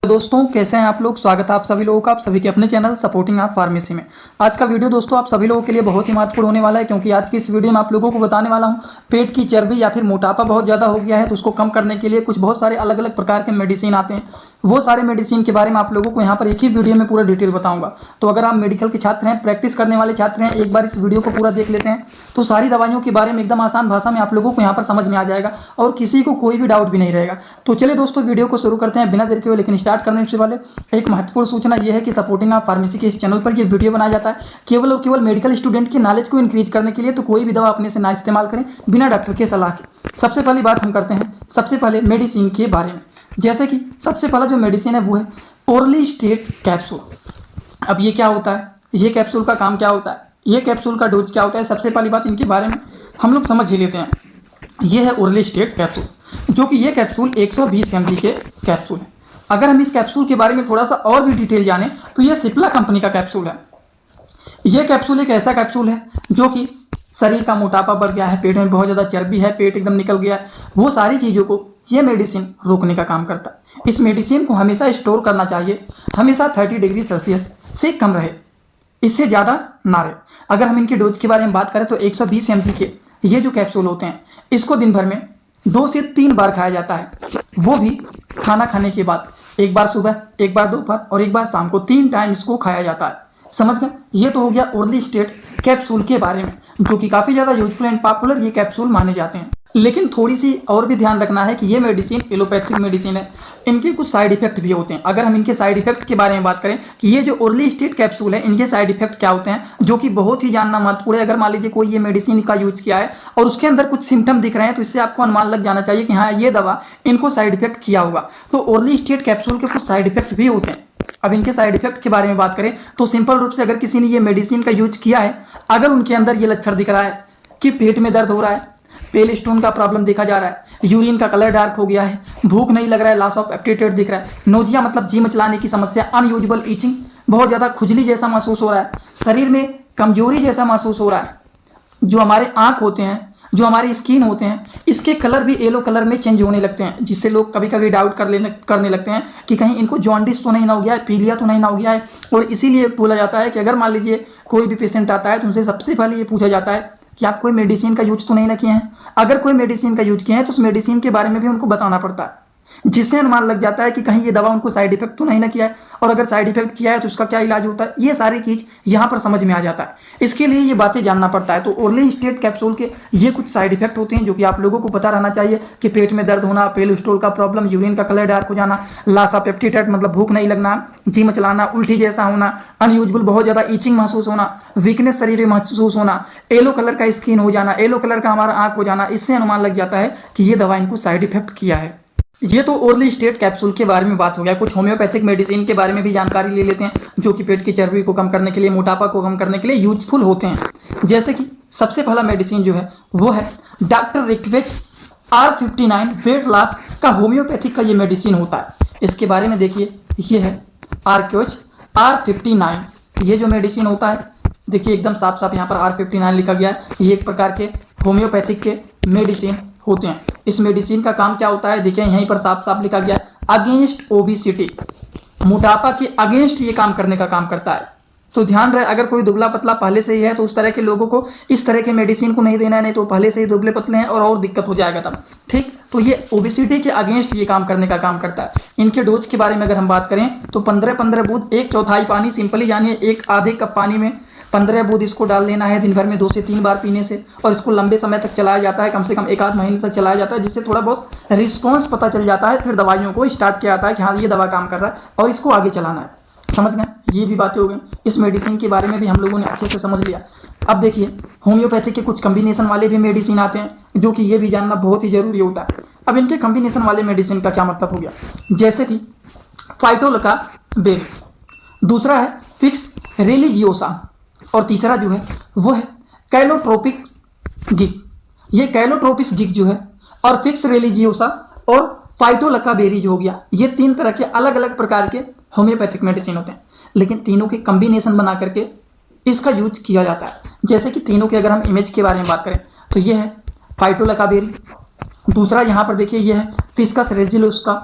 दोस्तों कैसे हैं आप लोग। स्वागत है आप सभी लोगों का आप सभी के अपने चैनल सपोर्टिंग आप फार्मेसी में। आज का वीडियो दोस्तों आप सभी लोगों के लिए बहुत ही महत्वपूर्ण होने वाला है, क्योंकि आज की इस वीडियो में आप लोगों को बताने वाला हूं पेट की चर्बी या फिर मोटापा बहुत ज़्यादा हो गया है तो उसको कम करने के लिए कुछ बहुत सारे अलग अलग प्रकार के मेडिसिन आते हैं। वो सारे मेडिसिन के बारे में आप लोगों को यहाँ पर एक ही वीडियो में पूरा डिटेल बताऊंगा। तो अगर आप मेडिकल के छात्र हैं, प्रैक्टिस करने वाले छात्र हैं, एक बार इस वीडियो को पूरा देख लेते हैं तो सारी दवाइयों के बारे में एकदम आसान भाषा में आप लोगों को यहाँ पर समझ में आ जाएगा और किसी को कोई भी डाउट भी नहीं रहेगा। तो चलिए दोस्तों वीडियो को शुरू करते हैं बिना देर के हुए। लेकिन स्टार्ट करने से पहले एक महत्वपूर्ण सूचना यह है कि सपोर्टिंग आप फार्मेसी के इस चैनल पर यह वीडियो बनाया जाता है केवल और केवल मेडिकल स्टूडेंट की नॉलेज को इंक्रीज करने के लिए। तो कोई भी दवा अपने से ना इस्तेमाल करें बिना डॉक्टर के सलाह के। सबसे पहली बात हम करते हैं सबसे पहले मेडिसिन के बारे में। जैसे कि सबसे पहला जो मेडिसिन है वो है ओरली स्टेट कैप्सूल। अब ये क्या होता है, ये कैप्सूल का काम क्या होता है, ये कैप्सूल का डोज क्या होता है, सबसे पहली बात इनके बारे में हम लोग समझ ही लेते हैं। ये है ओरली स्टेट कैप्सूल, जो कि ये कैप्सूल 120 mg के कैप्सूल है। अगर हम इस कैप्सूल के बारे में थोड़ा सा और भी डिटेल जानें तो ये सिप्ला कंपनी का कैप्सूल है। ये कैप्सूल एक ऐसा कैप्सूल है जो कि शरीर का मोटापा बढ़ गया है, पेट में बहुत ज़्यादा चर्बी है, पेट एकदम निकल गया है, वो सारी चीज़ों को ये मेडिसिन रोकने का काम करता है। इस मेडिसिन को हमेशा स्टोर करना चाहिए, हमेशा 30 डिग्री सेल्सियस से कम रहे, इससे ज़्यादा ना रहे। अगर हम इनके डोज के बारे में बात करें तो 120 mg के ये जो कैप्सूल होते हैं इसको दिन भर में 2 से 3 बार खाया जाता है, वो भी खाना खाने के बाद। एक बार सुबह, एक बार दोपहर और एक बार शाम को, 3 टाइम इसको खाया जाता है। समझ गए। ये तो हो गया ओरली स्टेट कैप्सूल के बारे में, जो कि काफ़ी ज़्यादा यूजफुल एंड पॉपुलर ये कैप्सूल माने जाते हैं। लेकिन थोड़ी सी और भी ध्यान रखना है कि ये मेडिसिन एलोपैथिक मेडिसिन है, इनके कुछ साइड इफेक्ट भी होते हैं। अगर हम इनके साइड इफेक्ट के बारे में बात करें कि ये जो ओरली स्टेट कैप्सूल है इनके साइड इफेक्ट क्या होते हैं, जो कि बहुत ही जानना महत्वपूर्ण है। अगर मान लीजिए कोई ये मेडिसिन का यूज किया है और उसके अंदर कुछ सिम्टम दिख रहे हैं तो इससे आपको अनुमान लग जाना चाहिए कि हाँ ये दवा इनको साइड इफेक्ट किया होगा। तो ओरली स्टेट कैप्सूल के कुछ साइड इफेक्ट भी होते हैं। अब इनके साइड इफेक्ट के बारे में बात करें तो सिंपल रूप से अगर किसी ने ये मेडिसिन का यूज किया है, अगर उनके अंदर ये लक्षण दिख रहा है कि पेट में दर्द हो रहा है, पेल स्टोन का प्रॉब्लम देखा जा रहा है, यूरिन का कलर डार्क हो गया है, भूख नहीं लग रहा है, लॉस ऑफ एपेटाइट दिख रहा है, नोजिया मतलब जी मचलाने की समस्या, अनयूजुअल ईचिंग, बहुत ज़्यादा खुजली जैसा महसूस हो रहा है, शरीर में कमजोरी जैसा महसूस हो रहा है, जो हमारे आँख होते हैं, जो हमारी स्किन होते हैं, इसके कलर भी येलो कलर में चेंज होने लगते हैं, जिससे लोग कभी कभी डाउट करने लगते हैं कि कहीं इनको जॉन्डिस तो नहीं ना हो गया है, पीलिया तो नहीं ना हो गया है। और इसीलिए बोला जाता है कि अगर मान लीजिए कोई भी पेशेंट आता है तो उनसे सबसे पहले ये पूछा जाता है कि आप कोई मेडिसिन का यूज तो नहीं ना किए हैं। अगर कोई मेडिसिन का यूज किए हैं तो उस मेडिसिन के बारे में भी उनको बताना पड़ता है, जिससे अनुमान लग जाता है कि कहीं ये दवा उनको साइड इफेक्ट तो नहीं ना किया है, और अगर साइड इफेक्ट किया है तो उसका क्या इलाज होता है। ये सारी चीज़ यहाँ पर समझ में आ जाता है, इसके लिए ये बातें जानना पड़ता है। तो ओरली स्टेट कैप्सूल के ये कुछ साइड इफेक्ट होते हैं जो कि आप लोगों को पता रहना चाहिए कि पेट में दर्द होना, पेल स्टोल का प्रॉब्लम, यूरिन का कलर डार्क हो जाना, लॉस ऑफ एपेटाइट मतलब भूख नहीं लगना, जी मचलाना, उल्टी जैसा होना, अनयूजुअल बहुत ज़्यादा ईचिंग महसूस होना, वीकनेस शरीर में महसूस होना, येलो कलर का स्किन हो जाना, येलो कलर का हमारा आँख हो जाना, इससे अनुमान लग जाता है कि ये दवा इनको साइड इफेक्ट किया है। ये तो ओरली स्टेट कैप्सूल के बारे में बात हो गया। कुछ होम्योपैथिक मेडिसिन के बारे में भी जानकारी ले लेते हैं, जो कि पेट की चर्बी को कम करने के लिए, मोटापा को कम करने के लिए यूजफुल होते हैं। जैसे कि सबसे पहला मेडिसिन जो है वो है डॉक्टर रिक्वेच R59 वेट लॉस का होम्योपैथिक का ये मेडिसिन होता है। इसके बारे में देखिए, ये है आर्क्वेच R59। ये जो मेडिसिन होता है देखिए एकदम साफ साफ यहाँ पर R59 लिखा गया है। ये एक प्रकार के होम्योपैथिक के मेडिसिन होते हैं। इस मेडिसिन का काम क्या होता है देखिए यहीं पर साफ साफ लिखा गया है, अगेंस्ट ओबेसिटी, मोटापा के अगेंस्ट ये काम करने का काम करता है। तो ध्यान रहे, अगर कोई दुबला पतला पहले से ही है तो उस तरह के लोगों को इस तरह के मेडिसिन को नहीं देना है, नहीं तो पहले से ही दुबले पतले हैं और दिक्कत हो जाएगा तब। ठीक, तो ये ओबेसिटी के अगेंस्ट ये काम करने का काम करता है। इनके डोज के बारे में अगर हम बात करें तो 15-15 बूंद, 1/4 पानी, सिंपली जानिए एक आधे कप पानी में 15 बूंद इसको डाल लेना है दिन भर में 2 से 3 बार पीने से। और इसको लंबे समय तक चलाया जाता है, कम से कम 1 आध महीने तक चलाया जाता है, जिससे थोड़ा बहुत रिस्पॉन्स पता चल जाता है। फिर दवाइयों को स्टार्ट किया जाता है कि हाँ ये दवा काम कर रहा है और इसको आगे चलाना है। समझ गए, ये भी बातें हो गई। इस मेडिसिन के बारे में भी हम लोगों ने अच्छे से समझ लिया। अब देखिए होम्योपैथी के कुछ कम्बिनेशन वाले भी मेडिसिन आते हैं, जो कि ये भी जानना बहुत ही जरूरी होता है। अब इनके कम्बिनेशन वाले मेडिसिन का क्या मतलब हो गया, जैसे कि फाइटोलका बेरी, दूसरा है फिक्स रिलीजियोसा, और तीसरा जो है वो है कैलोट्रोपिक गिग। ये कैलोट्रोपिस गिग जो है और फिक्स रिलीजियोसा और फाइटोलका बेरी जो हो गया, ये 3 तरह के अलग अलग प्रकार के होम्योपैथिक मेडिसिन होते हैं, लेकिन तीनों के कम्बिनेशन बना करके इसका यूज किया जाता है। जैसे कि तीनों के अगर हम इमेज के बारे में बात करें तो ये है फाइटोलका बेरी, दूसरा यहाँ पर देखिए ये है फिस्कस रेजिलोसा,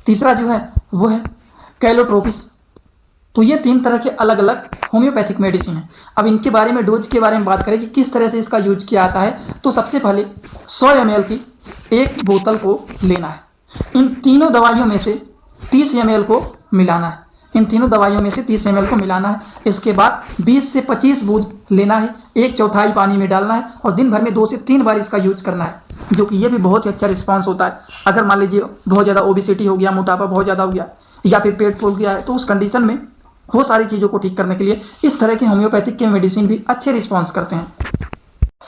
तीसरा जो है वो है कैलोट्रोपिस। तो ये 3 तरह के अलग अलग होम्योपैथिक मेडिसिन हैं। अब इनके बारे में, डोज के बारे में बात करें कि किस तरह से इसका यूज किया जाता है, तो सबसे पहले 100 ml की एक बोतल को लेना है। इन तीनों दवाइयों में से 30 ml को मिलाना है। इन तीनों दवाइयों में से 30 ml को मिलाना है। इसके बाद 20 से 25 बूंद लेना है, 1/4 पानी में डालना है और दिन भर में 2 से 3 बार इसका यूज करना है, जो कि ये भी बहुत ही अच्छा रिस्पांस होता है। अगर मान लीजिए बहुत ज़्यादा ओबिसिटी हो गया, मोटापा बहुत ज़्यादा हो गया या फिर पेट फूल गया है, तो उस कंडीशन में वो सारी चीज़ों को ठीक करने के लिए इस तरह के होम्योपैथिक के मेडिसिन भी अच्छे रिस्पांस करते हैं।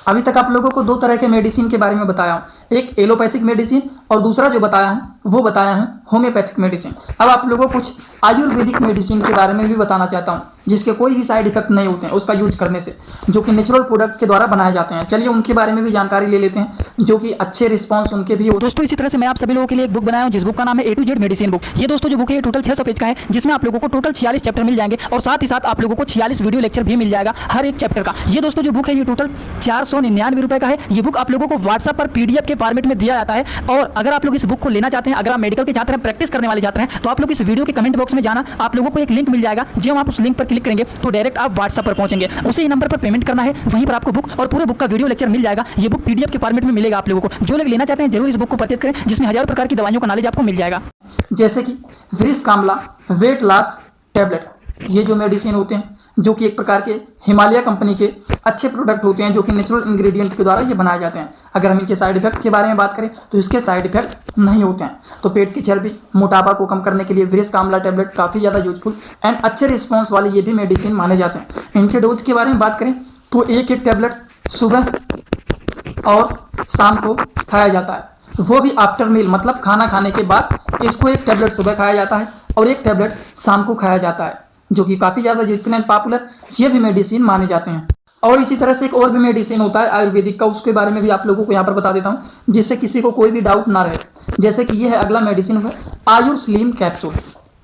अभी तक आप लोगों को 2 तरह के मेडिसिन के बारे में बताया हूँ, एक एलोपैथिक मेडिसिन और दूसरा जो बताया हूँ वो बताया हूँ होम्योपैथिक मेडिसिन। अब आप लोगों को कुछ आयुर्वेदिक मेडिसिन के बारे में भी बताना चाहता हूँ, जिसके कोई भी साइड इफेक्ट नहीं होते हैं उसका यूज करने से, जो कि नेचुरल प्रोडक्ट के द्वारा बनाए जाते हैं। चलिए उनके बारे में भी जानकारी ले लेते हैं, जो कि अच्छे रिस्पॉन्स उनके भी हो। दोस्तों इसी तरह से मैं आप सभी लोगों के लिए एक बुक बनाया हूं, जिस बुक का नाम है A to Z medicine book. ये दोस्तों जो बुक है ये टोटल 600 पेज का है, जिसमें आप लोगों को टोटल 46 चैप्टर मिल जाएंगे और साथ ही साथ आप लोगों को 46 वीडियो लेक्चर भी मिल जाएगा हर एक चैप्टर का। ये दोस्तों जो बुक है ये टोटल 499 रुपए का है। ये बुक आप लोगों को व्हाट्सएप पर PDF के फॉर्मेट में दिया जाता है। और अगर आप लोग इस बुक को लेना चाहते हैं, अगर आप मेडिकल के छात्र हैं, प्रैक्टिस करने वाले छात्र हैं, तो आप लोग इस वीडियो के कमेंट बॉक्स में जाना, आप लोगों को एक लिंक मिल जाएगा। जब आप उस लिंक पर क्लिक करेंगे तो डायरेक्ट आप व्हाट्सएप पर पहुंचेंगे, उसी नंबर पर पेमेंट करना है, वहीं पर आपको बुक और पूरे बुक का वीडियो लेक्चर मिल जाएगा। ये बुक PDF के फॉर्मेट में मिलेगा आप लोगों को। जो लोग लेना चाहते हैं जरूर इस बुक को परचेज करें, जिसमें हजारों प्रकार की दवाइयों का नॉलेज आपको मिल जाएगा। जैसे कि वृक्ष आंवला वेट लॉस टैबलेट, ये जो मेडिसिन होते हैं, जो कि एक प्रकार के हिमालय कंपनी के अच्छे प्रोडक्ट होते हैं, जो कि नेचुरल इंग्रेडिएंट के द्वारा ये बनाए जाते हैं। अगर हम इनके साइड इफेक्ट के बारे में बात करें तो इसके साइड इफेक्ट नहीं होते हैं। तो पेट की चर्बी, मोटापा को कम करने के लिए वृक्ष आंवला टैबलेट काफ़ी ज़्यादा यूजफुल एंड अच्छे रिस्पॉन्स वाले ये भी मेडिसिन माने जाते हैं। इनके डोज के बारे में बात करें तो एक टैबलेट सुबह और शाम को खाया जाता है, वो भी आफ्टर मील, मतलब खाना खाने के बाद इसको एक टैबलेट सुबह खाया जाता है और एक टैबलेट शाम को खाया जाता है, जो कि काफ़ी ज़्यादा यूजफुल एंड पॉपुलर ये भी मेडिसिन माने जाते हैं। और इसी तरह से एक और भी मेडिसिन होता है आयुर्वेदिक का, उसके बारे में भी आप लोगों को यहाँ पर बता देता हूँ, जिससे किसी को कोई भी डाउट ना रहे। जैसे कि ये है अगला मेडिसिन है आयुर स्लिम कैप्सूल।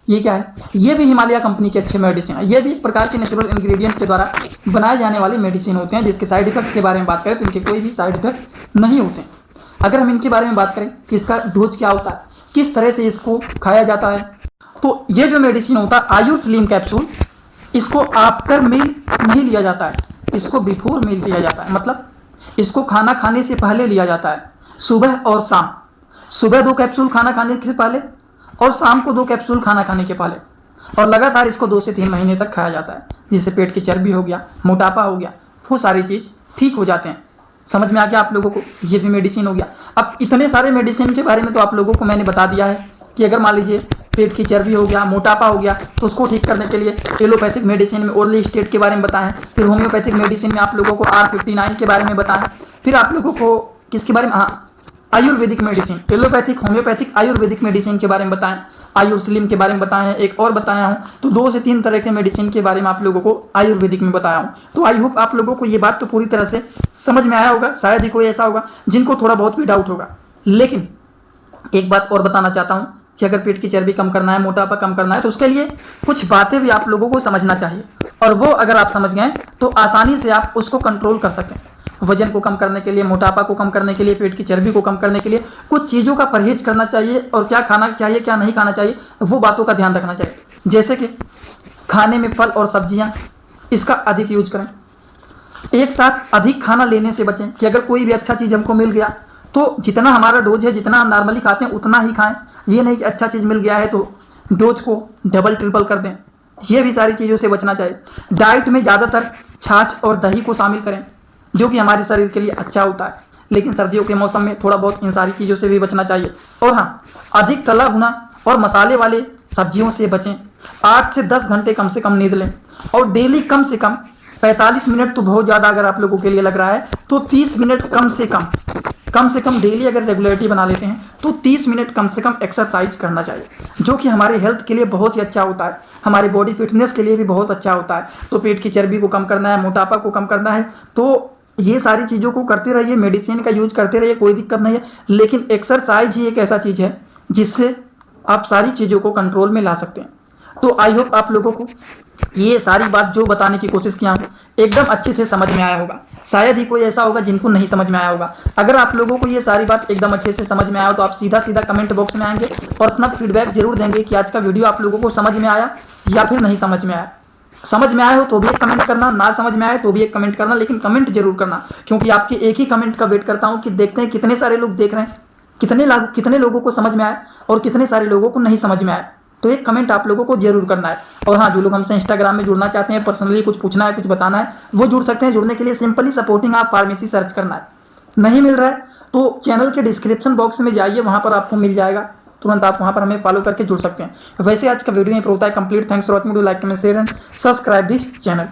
ये क्या है? ये भी हिमालय कंपनी के अच्छे मेडिसिन है। ये भी एक प्रकार के नेचुरल इंग्रेडिएंट के द्वारा बनाए जाने वाले मेडिसिन होते हैं, जिसके साइड इफेक्ट के बारे में बात करें तो इनके कोई भी साइड इफेक्ट नहीं होते हैं। अगर हम इनके बारे में बात करें कि इसका डोज क्या होता है, किस तरह से इसको खाया जाता है, तो ये जो मेडिसिन होता है आयुर स्लिम कैप्सूल, इसको आफ्टर मील नहीं लिया जाता है, इसको बिफोर मील लिया जाता है। मतलब इसको खाना खाने से पहले लिया जाता है, सुबह और शाम। सुबह 2 कैप्सूल खाना खाने से पहले और शाम को 2 कैप्सूल खाना खाने के पहले, और लगातार इसको 2 से 3 महीने तक खाया जाता है, जिससे पेट की चर्बी हो गया, मोटापा हो गया, वो सारी चीज़ ठीक हो जाते हैं। समझ में आ गया आप लोगों को? ये भी मेडिसिन हो गया। अब इतने सारे मेडिसिन के बारे में तो आप लोगों को मैंने बता दिया है कि अगर मान लीजिए पेट की चर्बी हो गया, मोटापा हो गया, तो उसको ठीक करने के लिए एलोपैथिक मेडिसिन में ओरली स्टेट के बारे में बताएं, फिर होम्योपैथिक मेडिसिन में आप लोगों को R59 के बारे में बताएं, फिर आप लोगों को किसके बारे में, हाँ, Ayurvedic medicine, allopathic, homeopathic, Ayurvedic medicine के बारे में बताएं, आयुर स्लिम के बारे में बताया है, एक और बताया हूँ। तो 2 से 3 तरह के मेडिसिन के बारे में आप लोगों को आयुर्वेदिक में बताया हूँ। तो आई होप आप लोगों को ये बात तो पूरी तरह से समझ में आया होगा। शायद ही कोई ऐसा होगा जिनको थोड़ा बहुत भी डाउट होगा। लेकिन एक बात और बताना चाहता हूँ कि अगर पेट की चर्बी कम करना है, मोटापा कम करना है, तो उसके लिए कुछ बातें भी आप लोगों को समझना चाहिए, और वो अगर आप समझ गए तो आसानी से आप उसको कंट्रोल कर सकें। वजन को कम करने के लिए, मोटापा को कम करने के लिए, पेट की चर्बी को कम करने के लिए कुछ चीज़ों का परहेज करना चाहिए, और क्या खाना चाहिए क्या नहीं खाना चाहिए वो बातों का ध्यान रखना चाहिए। जैसे कि खाने में फल और सब्जियाँ, इसका अधिक यूज करें। एक साथ अधिक खाना लेने से बचें कि अगर कोई भी अच्छा चीज़ हमको मिल गया तो जितना हमारा डोज है, जितना हम नॉर्मली खाते हैं उतना ही खाएं। ये नहीं कि अच्छा चीज़ मिल गया है तो डोज को डबल ट्रिपल कर दें। ये भी सारी चीज़ों से बचना चाहिए। डाइट में ज़्यादातर छाछ और दही को शामिल करें, जो कि हमारे शरीर के लिए अच्छा होता है। लेकिन सर्दियों के मौसम में थोड़ा बहुत इन सारी चीज़ों से भी बचना चाहिए। और हाँ, अधिक तला भुना और मसाले वाले सब्जियों से बचें। 8 से 10 घंटे कम से कम नींद लें, और डेली कम से कम 45 मिनट, तो बहुत ज़्यादा अगर आप लोगों के लिए लग रहा है तो 30 मिनट कम से कम डेली अगर रेगुलरिटी बना लेते हैं तो 30 मिनट कम से कम एक्सरसाइज करना चाहिए, जो कि हमारे हेल्थ के लिए बहुत ही अच्छा होता है, हमारे बॉडी फिटनेस के लिए भी बहुत अच्छा होता है। तो पेट की चर्बी को कम करना है, मोटापा को कम करना है, तो ये सारी चीज़ों को करते रहिए, मेडिसिन का यूज करते रहिए, कोई दिक्कत नहीं है। लेकिन एक्सरसाइज ही एक ऐसा चीज़ है जिससे आप सारी चीज़ों को कंट्रोल में ला सकते हैं। तो आई होप आप लोगों को ये सारी बात जो बताने की कोशिश किया हूँ एकदम अच्छे से समझ में आया होगा। शायद ही कोई ऐसा होगा जिनको नहीं समझ में आया होगा। अगर आप लोगों को ये सारी बात एकदम अच्छे से समझ में आया तो आप सीधा सीधा कमेंट बॉक्स में आएंगे और अपना फीडबैक जरूर देंगे कि आज का वीडियो आप लोगों को समझ में आया या फिर नहीं समझ में आया। समझ में आए हो तो भी एक कमेंट करना, ना समझ में आए तो भी एक कमेंट करना, लेकिन कमेंट जरूर करना, क्योंकि आपके एक ही कमेंट का वेट करता हूँ कि देखते हैं कितने सारे लोग देख रहे हैं, कितने लोगों को समझ में आए और कितने सारे लोगों को नहीं समझ में आए। तो एक कमेंट आप लोगों को जरूर करना है। और हाँ, जो लोग हमसे इंस्टाग्राम में जुड़ना चाहते हैं, पर्सनली कुछ पूछना है, कुछ बताना है, वो जुड़ सकते हैं। जुड़ने के लिए सिंपली सपोर्टिंग आप फार्मेसी सर्च करना है। नहीं मिल रहा है तो चैनल के डिस्क्रिप्शन बॉक्स में जाइए, वहाँ पर आपको मिल जाएगा, तुरंत आप वहाँ पर हमें फॉलो करके जुड़ सकते हैं। वैसे आज का वीडियो यहीं पर होता है complete. Thanks for watching, like comment share and subscribe this channel.